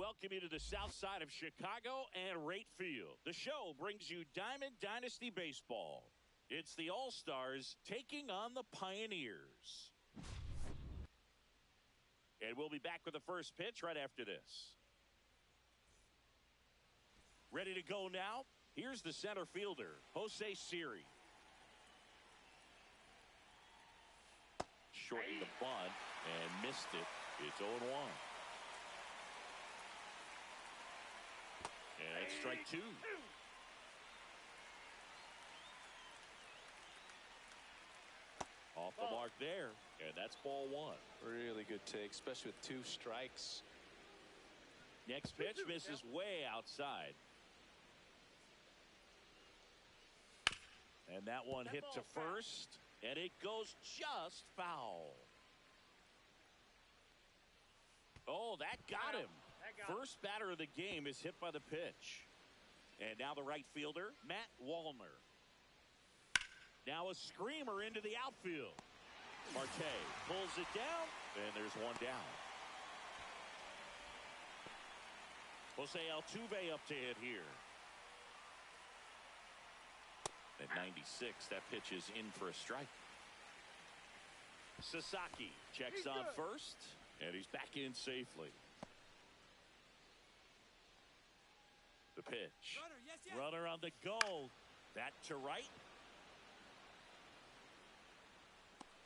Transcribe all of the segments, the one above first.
welcome you to the south side of Chicago and Rate Field. The show brings you Diamond Dynasty Baseball. It's the All-Stars taking on the Pioneers. And we'll be back with the first pitch right after this. Ready to go now? Here's the center fielder, Jose Siri. Shortened the bunt and missed it. It's 0-1. And it's strike two. Off the mark there, and that's ball one. Really good take, especially with two strikes. Next pitch misses way outside. And that one hit to first, and it goes just foul. Oh, that got him. First batter of the game is hit by the pitch. And now the right fielder, Matt Wallner. Now a screamer into the outfield. Marte pulls it down, and there's one down. Jose Altuve up to hit here. At 96, that pitch is in for a strike. Sasaki checks on first, and he's back in safely. The pitch. Runner on the go. That to right.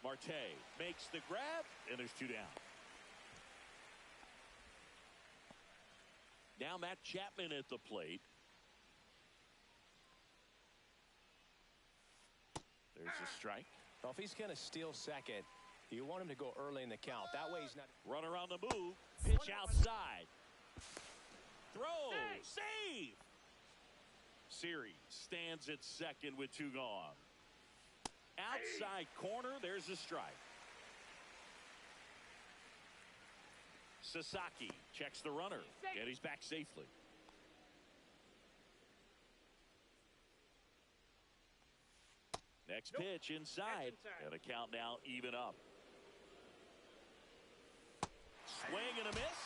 Marte makes the grab, and there's two down. Now Matt Chapman at the plate. There's a strike. Well, if he's going to steal second, you want him to go early in the count. That way he's not. Runner on the move. Pitch outside. Throw. Save. Siri stands at second with two gone. Outside corner. There's a strike. Sasaki checks the runner, and he's back safely. Next pitch inside, and the count now even up. Swing and a miss.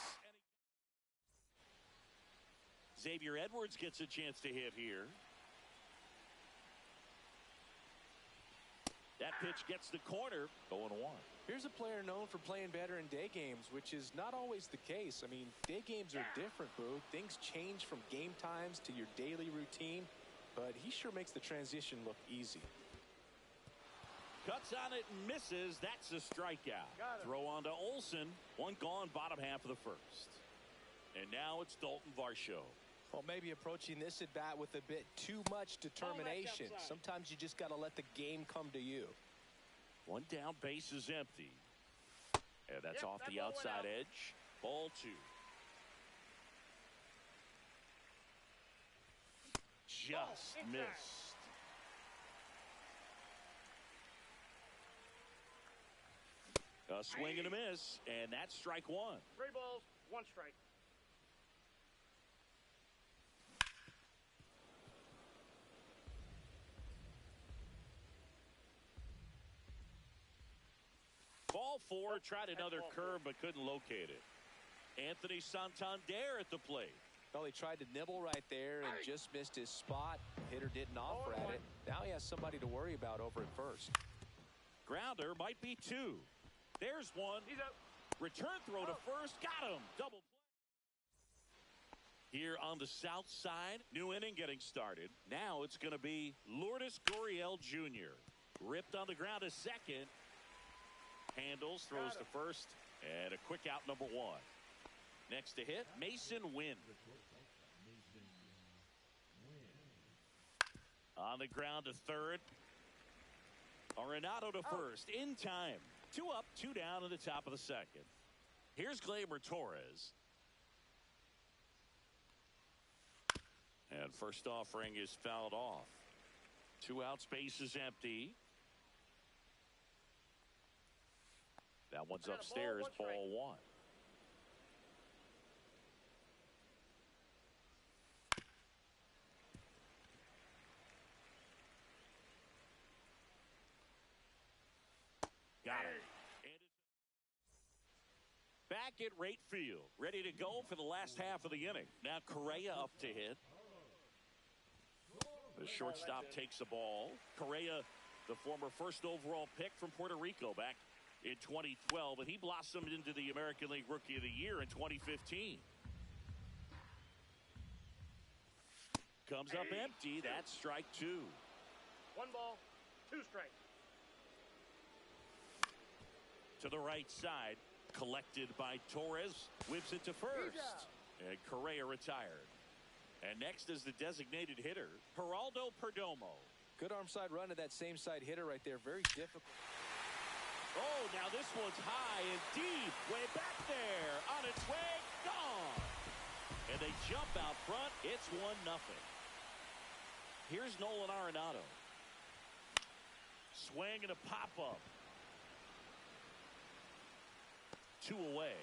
Xavier Edwards gets a chance to hit here. That pitch gets the corner, 0-1. Here's a player known for playing better in day games, which is not always the case. I mean, day games are different, Boo. Things change from game times to your daily routine, but he sure makes the transition look easy. Cuts on it and misses. That's a strikeout. Throw on to Olsen. One gone, bottom half of the first. And now it's Dalton Varsho. Well, maybe approaching this at bat with a bit too much determination. Sometimes you just got to let the game come to you. One down, base is empty. And that's off the outside edge. Ball two. Just missed. A swing and a miss, and that's strike one. 3 balls, 1 strike. Ball four, tried another curve but couldn't locate it. Anthony Santander at the plate. Well, he tried to nibble right there and just missed his spot. Hitter didn't offer at it. Now he has somebody to worry about over at first. Grounder might be two. There's one. He's up. Return throw to first. Got him. Double play. Here on the south side, new inning getting started. Now it's going to be Lourdes Gurriel Jr. Ripped on the ground to second. Handles, throws to first, and a quick out, number one. Next to hit, Mason Wynn. On the ground to third. Arenado to first, in time. 2 up, 2 down in the top of the second. Here's Gleyber Torres. And first offering is fouled off. 2 outs, base is empty. That one's upstairs, ball one. Got it. back at right field, ready to go for the last half of the inning. Now Correa up to hit. The shortstop takes the ball. Correa, the former first overall pick from Puerto Rico back in 2012, and he blossomed into the American League Rookie of the Year in 2015. Comes up empty. That's strike two. 1 ball, 2 strikes. To the right side, collected by Torres, whips it to first, and Correa retired. And next is the designated hitter, Geraldo Perdomo. Good arm side run to that same side hitter right there. Very difficult. Oh, now this one's high and deep, way back there, on its way, gone. And they jump out front. It's 1-0. Here's Nolan Arenado. Swing and a pop-up. 2 away.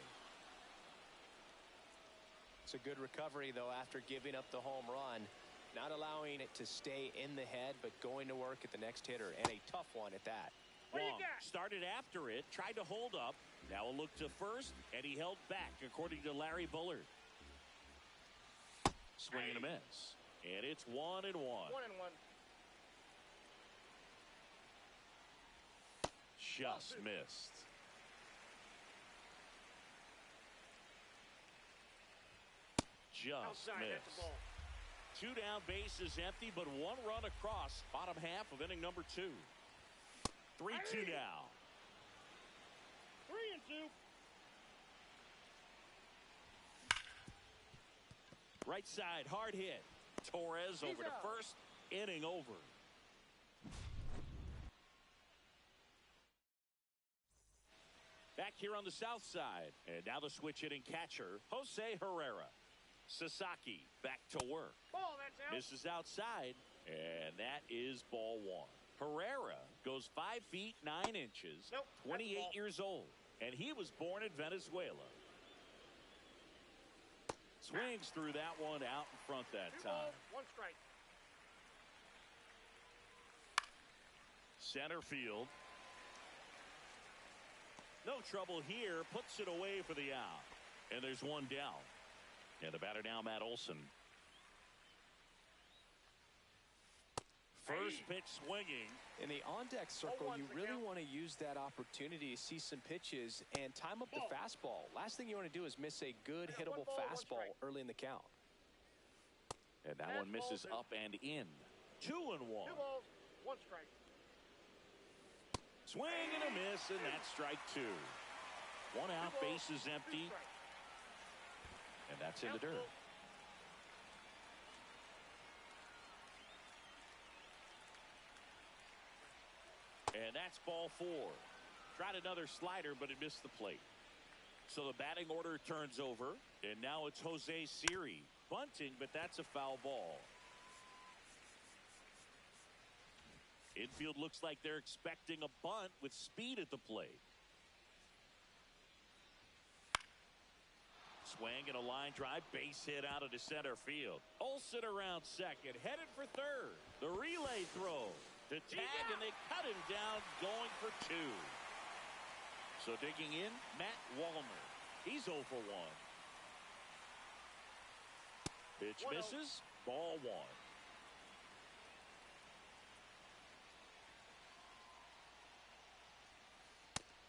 It's a good recovery, though, after giving up the home run. Not allowing it to stay in the head, but going to work at the next hitter, and a tough one at that. Wong started after it, tried to hold up. Now a look to first, and he held back, according to Larry Bullard. Swing and a miss. And it's 1-1. 1-1. Just missed. Just missed. 2 down, bases empty, but 1 run across. Bottom half of inning number 2. 3-2 now. 3-2. Right side, hard hit. Torres over to first. Inning over. Back here on the south side. And now the switch hitting catcher, Jose Herrera. Sasaki back to work. Ball, that's out. Misses outside. And that is ball 1. Herrera goes 5 feet 9 inches. Nope, 28 years old. And he was born in Venezuela. Swings through that one out in front that 2 time. balls, 1 strike. Center field. No trouble here. Puts it away for the out. And there's 1 down. And the batter now, Matt Olson. First pitch swinging. In the on-deck circle, 0-1 you the really count. want to use that opportunity to see some pitches and time up the fastball. Last thing you want to do is miss a good hittable 1 ball, 1 fastball strike. early in the count. And that one misses up and in. 2-1. 2 balls, 1 strike. Swing and a miss, and that's strike 2. 1 out, bases empty, and that's in the dirt. And that's ball 4. Tried another slider, but it missed the plate. So the batting order turns over, and now it's Jose Siri bunting, but that's a foul ball. Infield looks like they're expecting a bunt with speed at the plate. Swing and a line drive, base hit out of the center field. Olsen around second, headed for third. The relay throw to tag, and they cut him down, going for 2. So digging in, Matt Wallner. He's 0 for 1. Pitch misses, ball 1.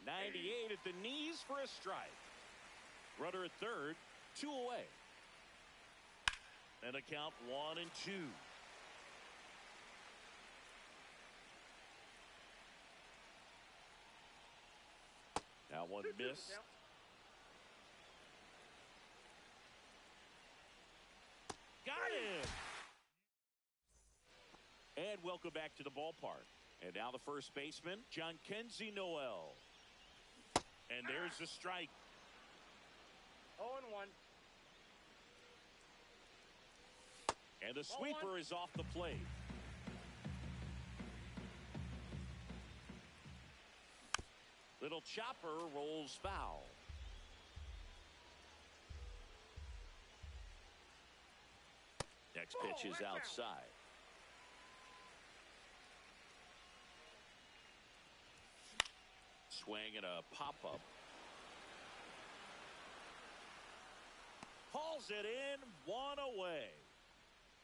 .98 at the knees for a strike. Runner at third, 2 away. And a count 1-2. Now one missed. Got him! And welcome back to the ballpark. And now the first baseman, Jhonkensy Noel. And there's the strike. 0-1. And the sweeper is off the plate. Little chopper rolls foul. Next pitch is outside. Swing and a pop-up. Hauls it in, one away.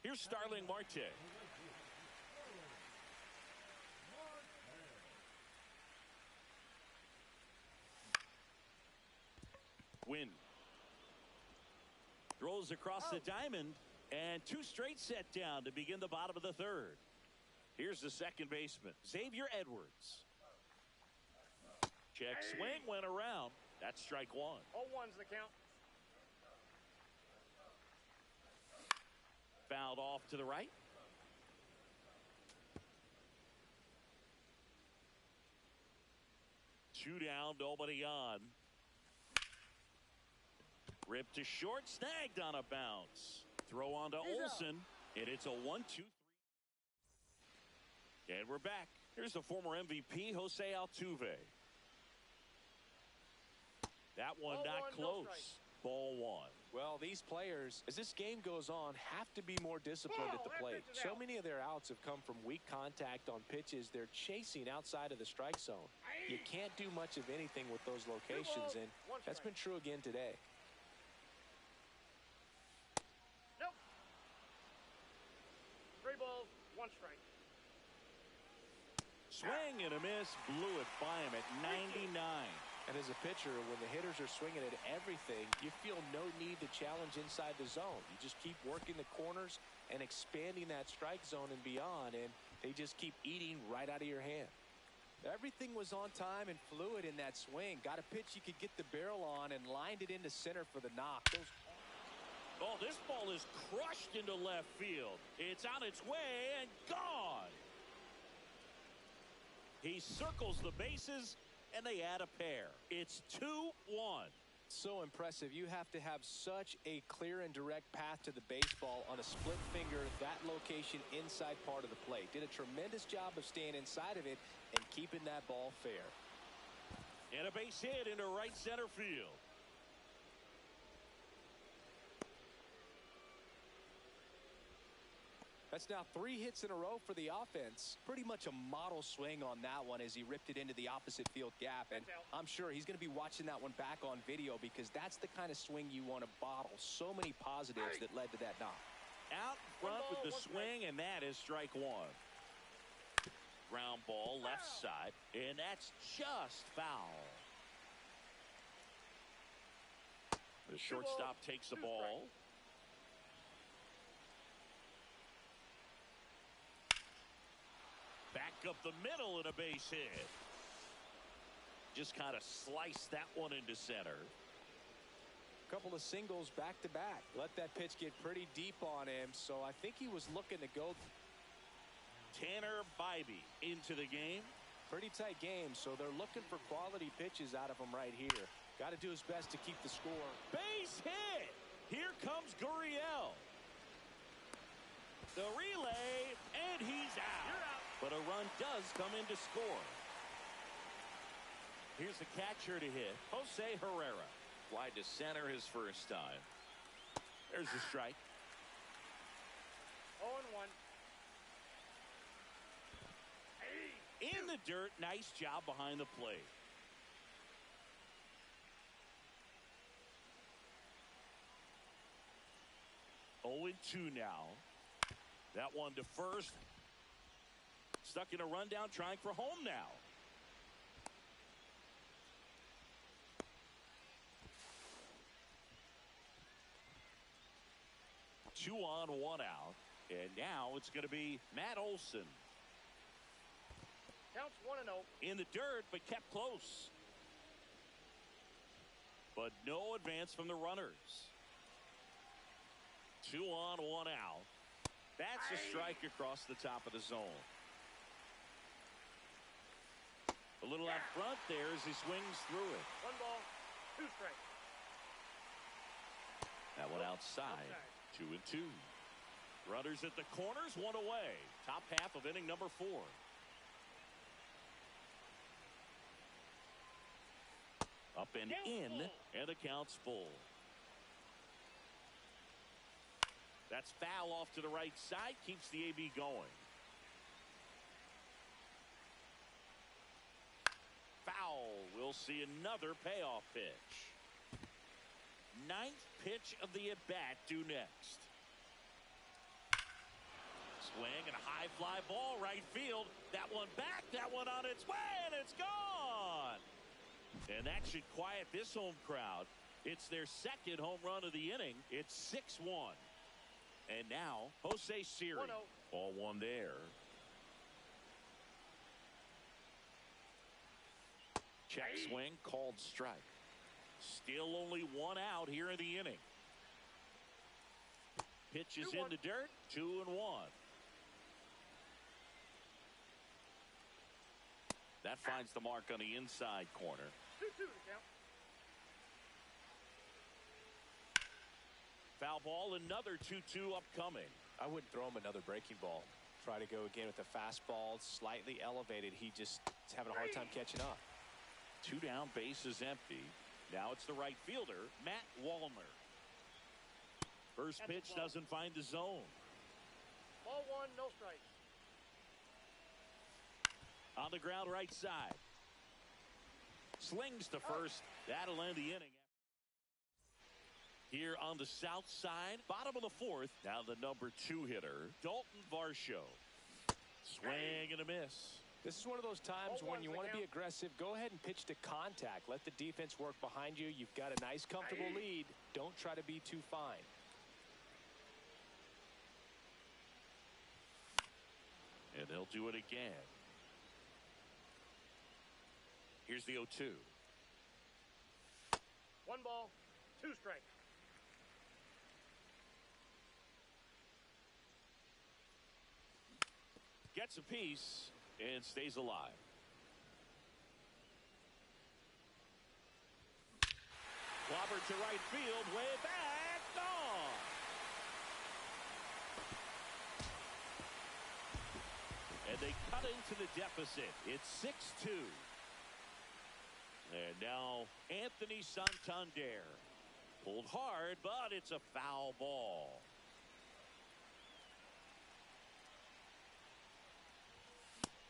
Here's Starling Marte. Win. Throws across the diamond, and two straight set down to begin the bottom of the third. Here's the second baseman, Xavier Edwards. Check swing went around. That's strike one. 0-1's the count. Fouled off to the right. Two down, nobody on. Ripped to short, snagged on a bounce. Throw on to Olsen, and it's a 1-2-3. And we're back. Here's the former MVP, Jose Altuve. That one Ball not one, no close. strike. Ball one. Well, these players, as this game goes on, have to be more disciplined at the That plate. pitch is So out. many of their outs have come from weak contact on pitches they're chasing outside of the strike zone. You can't do much of anything with those locations, and one that's strike. been true again today. Nope. 3 balls, 1 strike. Swing and a miss. Blew it by him at 99. And as a pitcher, when the hitters are swinging at everything, you feel no need to challenge inside the zone. You just keep working the corners and expanding that strike zone and beyond, and they just keep eating right out of your hand. Everything was on time and fluid in that swing. Got a pitch you could get the barrel on and lined it into center for the knock. Oh, this ball is crushed into left field. It's on its way and gone. He circles the bases, and they add a pair. It's 2-1. So impressive. You have to have such a clear and direct path to the baseball on a split finger, that location inside part of the plate. Did a tremendous job of staying inside of it and keeping that ball fair. And a base hit into right center field. That's now 3 hits in a row for the offense. Pretty much a model swing on that one as he ripped it into the opposite field gap. And I'm sure he's going to be watching that one back on video because that's the kind of swing you want to bottle. So many positives that led to that knock. Out front One with ball, the one swing, and that is strike one. Ground ball left side, and that's just foul. The shortstop takes the ball. Back up the middle and a base hit. Just kind of sliced that one into center. Couple of singles back to back. Let that pitch get pretty deep on him, so I think he was looking to go. Tanner Bibee into the game. Pretty tight game, so they're looking for quality pitches out of him right here. Got to do his best to keep the score. Base hit. Here comes Gurriel. The relay, and he's out. But a run does come in to score. Here's the catcher to hit, Jose Herrera. Fly to center his first time. There's the strike. 0-1. In the dirt, nice job behind the plate. Oh, 0-2 now. That one to first. Stuck in a rundown, trying for home now. Two on, one out. And now it's going to be Matt Olson. Counts 1-0. In the dirt, but kept close. But no advance from the runners. 2 on, 1 out. That's a strike across the top of the zone. A little out front there as he swings through it. 1 ball, 2 strikes. That one outside. 2-2. Runners at the corners, 1 away. Top half of inning number 4. Up and in, and the count's full. That's foul off to the right side, keeps the AB going. Foul. We'll see another payoff pitch. Ninth pitch of the at-bat due next. Swing and a high fly ball right field. That one back, that one on its way, and it's gone. And that should quiet this home crowd. It's their second home run of the inning. It's 6-1. And now, Jose Siri. 1-0. Ball one there. Check swing, called strike. Still only one out here in the inning. Pitch is in the dirt, 2-1. That finds the mark on the inside corner. 2-2 to count. Foul ball, another 2-2 upcoming. I wouldn't throw him another breaking ball. Try to go again with the fastball, slightly elevated. He just is having a hard time catching up. 2 down, base is empty. Now it's the right fielder, Matt Wallner. First pitch doesn't find the zone. Ball 1, no strikes. On the ground right side. Slings to first. That'll end the inning. Here on the south side, bottom of the fourth. Now the number 2 hitter, Dalton Varsho. Swing and a miss. This is one of those times when you want to be aggressive. Go ahead and pitch to contact. Let the defense work behind you. You've got a nice, comfortable lead. Don't try to be too fine. And they'll do it again. Here's the 0-2. 1 ball, 2 strikes. Gets a piece and stays alive. Clobbered to right field, way back, gone. And they cut into the deficit. It's 6-2. And now Anthony Santander. Pulled hard, but it's a foul ball.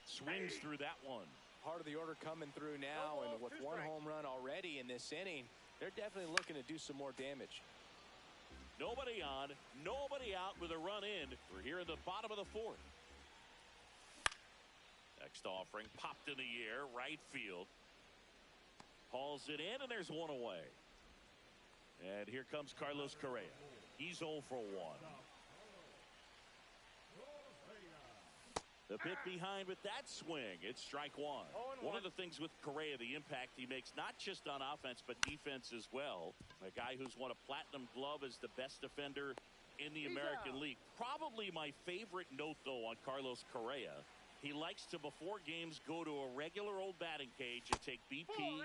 Swings through that one. Part of the order coming through now, and with 1 home run already in this inning, they're definitely looking to do some more damage. Nobody on, nobody out with a run in. We're here in the bottom of the fourth. Next offering popped in the air, right field. Hauls it in, and there's one away. And here comes Carlos Correa. He's 0 for 1. The bit behind with that swing. It's strike 1. One of the things with Correa, the impact he makes, not just on offense, but defense as well. A guy who's won a platinum glove as the best defender in the American League. Probably my favorite note, though, on Carlos Correa. He likes to, before games, go to a regular old batting cage and take BP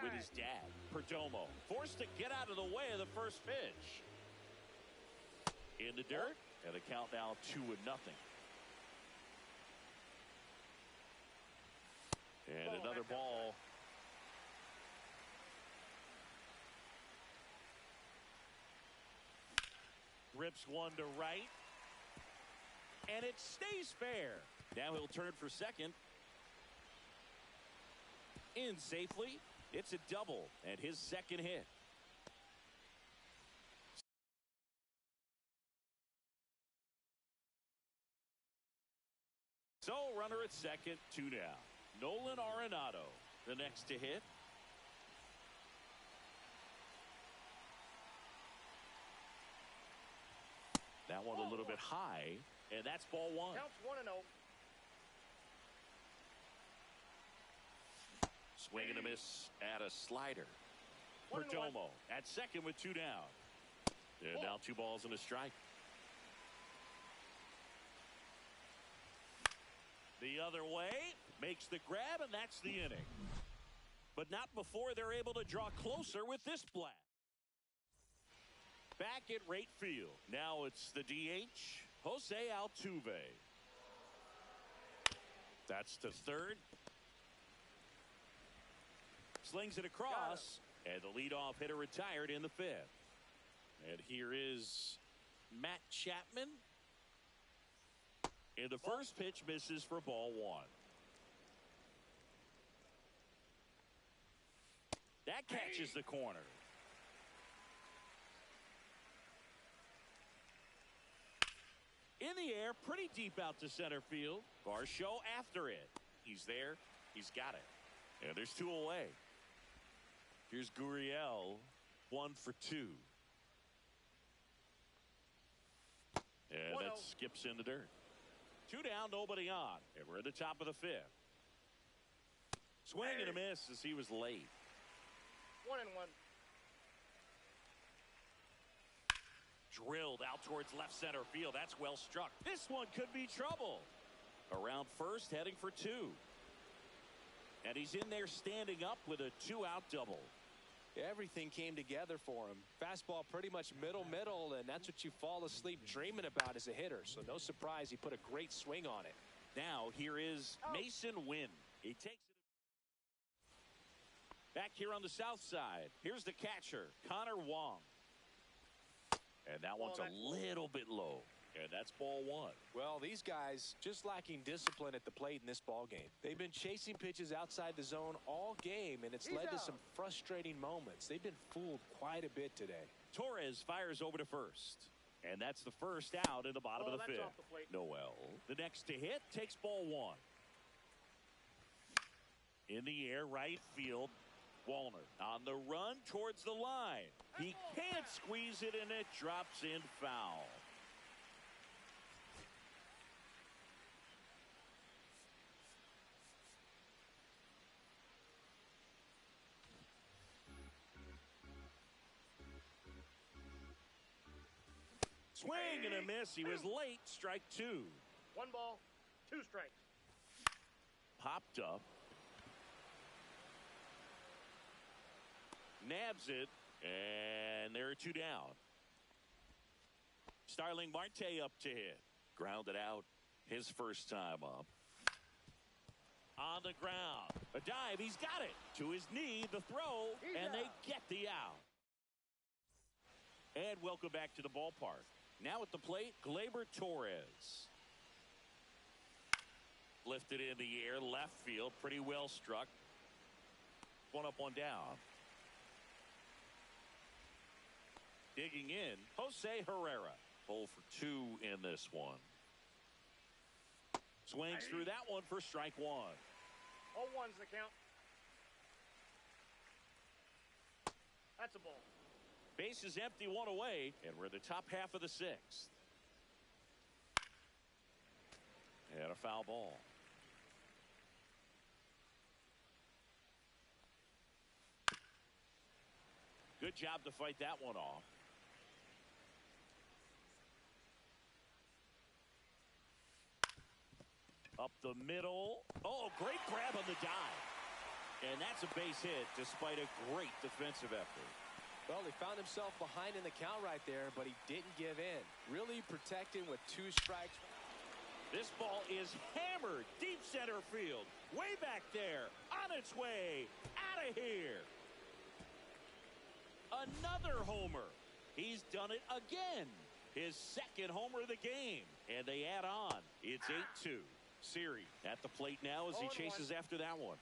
with his dad, Perdomo. Forced to get out of the way of the first pitch. In the dirt, and the count now 2-0. And another ball. Rips one to right. And it stays fair. Now he'll turn for second. In safely. It's a double and his second hit. So runner at second, 2 down. Nolan Arenado, the next to hit. That one a little bit high, and that's ball 1. Counts 1-0. Swing and a miss at a slider. 1-1. Perdomo at second with 2 down. And now 2 balls and a strike. The other way, makes the grab, and that's the inning. But not before they're able to draw closer with this blast. Back at right field. Now it's the DH, Jose Altuve. That's to third. Slings it across, and the leadoff hitter retired in the 5th. And here is Matt Chapman. And the first pitch misses for ball 1. That catches the corner. In the air, pretty deep out to center field. Varsho after it. He's there. He's got it. And there's 2 away. Here's Gurriel, 1 for 2. And that skips in the dirt. 2 down, nobody on. And we're at the top of the 5th. Swing and a miss as he was late. 1-1. Drilled out towards left center field. That's well struck. This one could be trouble. Around first, heading for 2. And he's in there standing up with a 2-out double. Everything came together for him. Fastball pretty much middle, and that's what you fall asleep dreaming about as a hitter. So no surprise he put a great swing on it. Now here is Mason Wynn. He takes it. Back here on the south side, here's the catcher, Connor Wong. And that one's a little bit low. And that's ball 1. Well, these guys just lacking discipline at the plate in this ball game. They've been chasing pitches outside the zone all game, and it's led to some frustrating moments. They've been fooled quite a bit today. Torres fires over to first. And that's the first out in the bottom of the 5th. Noel, the next to hit, takes ball 1. In the air, right field, Wallner on the run towards the line. He can't squeeze it, and it drops in foul. Swing and a miss. He was late. Strike 2. 1 ball, 2 strikes. Popped up. Nabs it. And there are 2 down. Starling Marte up to hit. Grounded out. His first time up. On the ground. A dive. He's got it. To his knee. The throw. And they get the out. And welcome back to the ballpark. Now at the plate, Gleyber Torres. Lifted in the air, left field, pretty well struck. 1 up, 1 down. Digging in, Jose Herrera. 0 for 2 in this one. Swings through that one for strike 1. 0-1's the count. That's a ball. Base is empty, 1 away, and we're in the top half of the 6th. And a foul ball. Good job to fight that one off. Up the middle. Oh, great grab on the dive. And that's a base hit despite a great defensive effort. Well, he found himself behind in the count right there, but he didn't give in. Really protecting with 2 strikes. This ball is hammered deep center field. Way back there. On its way. Out of here. Another homer. He's done it again. His 2nd homer of the game. And they add on. It's 8-2. Siri at the plate now as he chases after that one.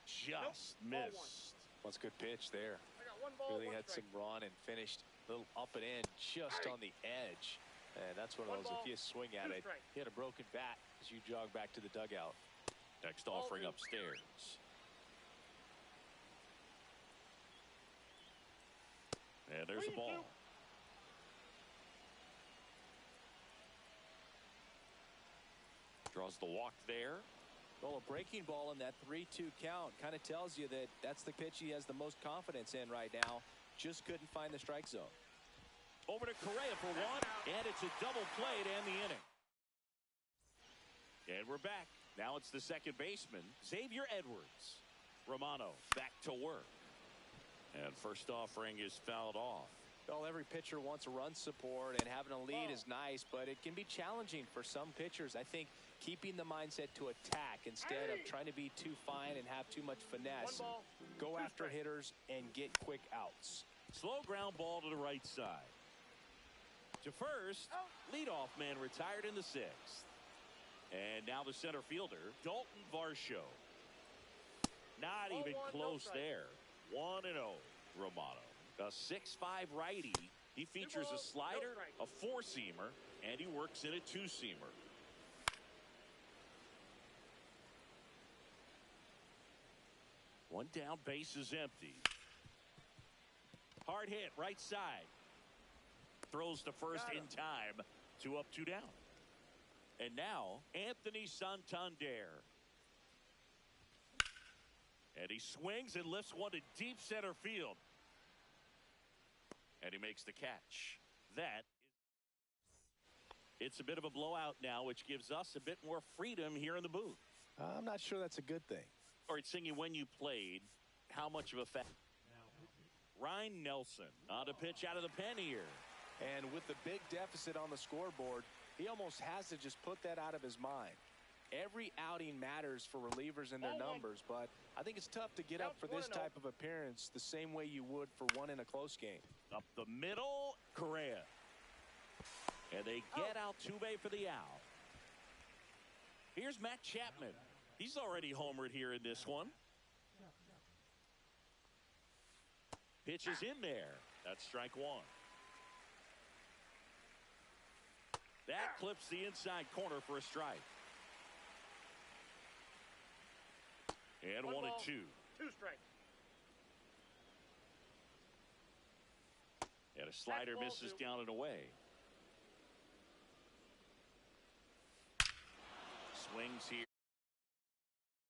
Just missed. That's a good pitch there. I got 1 ball, Really 1 had strike. some run and finished a little up and in just on the edge. And that's one of 1 those, ball, if you swing 2 at it, strikes. he had a broken bat as you jog back to the dugout. Next offering upstairs. And there's the ball. Draws the walk there. Well, a breaking ball in that 3-2 count kind of tells you that that's the pitch he has the most confidence in right now. Just couldn't find the strike zone. Over to Correa for 1, and it's a double play to end the inning. And we're back. Now it's the second baseman, Xavier Edwards. Romano back to work. And first offering is fouled off. Well, every pitcher wants run support, and having a lead is nice, but it can be challenging for some pitchers. I think keeping the mindset to attack instead of trying to be too fine and have too much finesse. 1 ball, Go 2 after strikes. hitters and get quick outs. Slow ground ball to the right side. To first, leadoff man retired in the 6th. And now the center fielder, Dalton Varsho. Not even 0-1, no close strike. there. 1-0, Romano. A 6'5" righty. He features a slider, a four-seamer, and he works in a two-seamer. One down, base is empty. Hard hit, right side. Throws to first in time. 2 up, 2 down. And now, Anthony Santander. And he swings and lifts one to deep center field. And he makes the catch. It's a bit of a blowout now, which gives us a bit more freedom here in the booth. I'm not sure that's a good thing. All right, Singy, when you played, how much of a fact? Ryan Nelson on a pitch out of the pen here. And with the big deficit on the scoreboard, he almost has to just put that out of his mind. Every outing matters for relievers and their numbers, but I think it's tough to get up for this type of appearance the same way you would for one in a close game. Up the middle, Correa. And they get Altuve for the out. Here's Matt Chapman. He's already homered here in this one. Pitch is in there. That's strike one. That clips the inside corner for a strike. And 1 and 2. 2 strikes. And a slider misses down and away. Swings here.